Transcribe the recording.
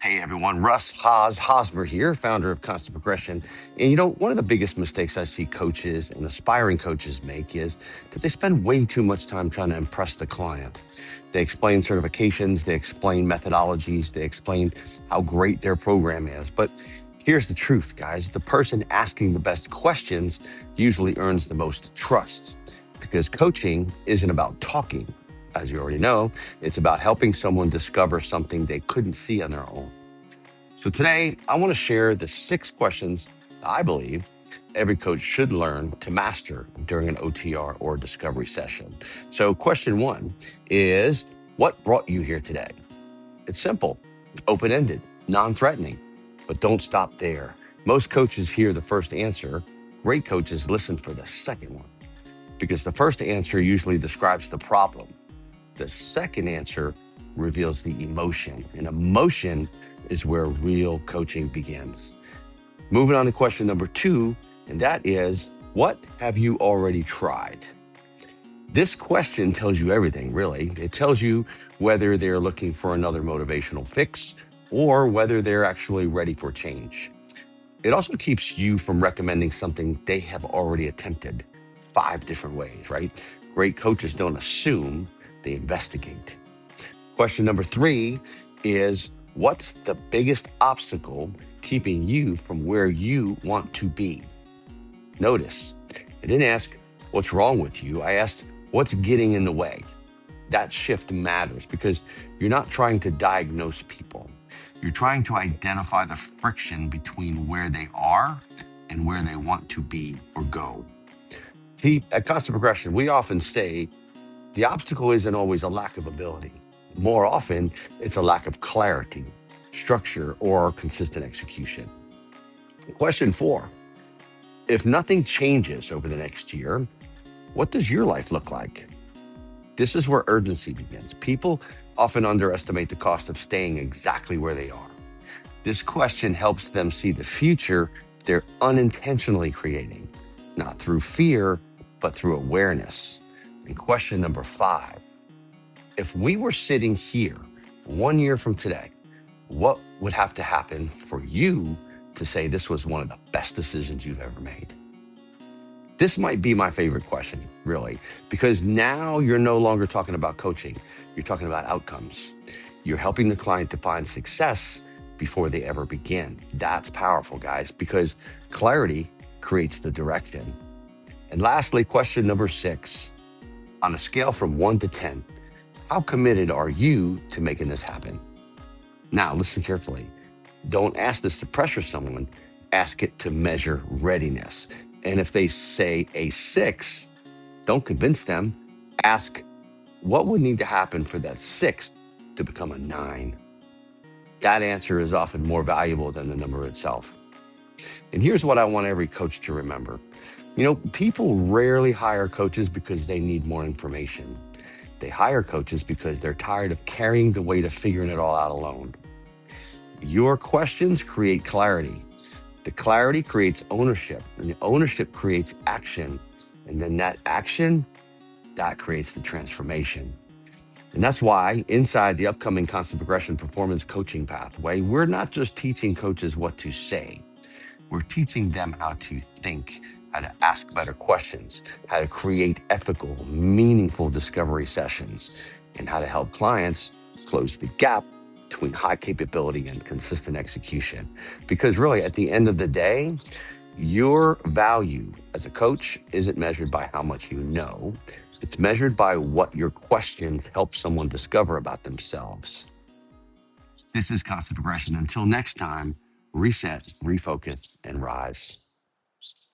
Hey everyone, Russ Hosmer here, founder of Constant Progression. And one of the biggest mistakes I see coaches and aspiring coaches make is that they spend way too much time trying to impress the client. They explain certifications, they explain methodologies, they explain how great their program is. But here's the truth, guys. The person asking the best questions usually earns the most trust because coaching isn't about talking. As you already know, it's about helping someone discover something they couldn't see on their own. So today, I want to share the 6 questions I believe every coach should learn to master during an OTR or discovery session. So question 1 is, what brought you here today? It's simple, open-ended, non-threatening, but don't stop there. Most coaches hear the first answer. Great coaches listen for the second one because the first answer usually describes the problem. The second answer reveals the emotion, and emotion is where real coaching begins. Moving on to question number 2, and that is, what have you already tried? This question tells you everything, really. It tells you whether they're looking for another motivational fix or whether they're actually ready for change. It also keeps you from recommending something they have already attempted 5 different ways, right? Great coaches don't assume, they investigate. Question number 3 is, what's the biggest obstacle keeping you from where you want to be? Notice, I didn't ask, what's wrong with you? I asked, what's getting in the way? That shift matters because you're not trying to diagnose people. You're trying to identify the friction between where they are and where they want to be or go. See, at Constant Progression, we often say the obstacle isn't always a lack of ability. More often, it's a lack of clarity, structure, or consistent execution. Question 4, if nothing changes over the next year, what does your life look like? This is where urgency begins. People often underestimate the cost of staying exactly where they are. This question helps them see the future they're unintentionally creating, not through fear, but through awareness. And question number 5, if we were sitting here 1 year from today, what would have to happen for you to say this was one of the best decisions you've ever made? This might be my favorite question, really, because now you're no longer talking about coaching. You're talking about outcomes. You're helping the client define success before they ever begin. That's powerful, guys, because clarity creates the direction. And lastly, question number 6, on a scale from 1 to 10, how committed are you to making this happen? Now, listen carefully. Don't ask this to pressure someone. Ask it to measure readiness. And if they say a 6, don't convince them. Ask, what would need to happen for that 6 to become a 9? That answer is often more valuable than the number itself. And here's what I want every coach to remember. People rarely hire coaches because they need more information. They hire coaches because they're tired of carrying the weight of figuring it all out alone. Your questions create clarity. The clarity creates ownership, and the ownership creates action. And then that action, that creates the transformation. And that's why inside the upcoming Constant Progression Performance Coaching Pathway, we're not just teaching coaches what to say. We're teaching them how to think, how to ask better questions, how to create ethical, meaningful discovery sessions, and how to help clients close the gap between high capability and consistent execution. Because really, at the end of the day, your value as a coach isn't measured by how much you know. It's measured by what your questions help someone discover about themselves. This is Constant Progression. Until next time, reset, refocus, and rise.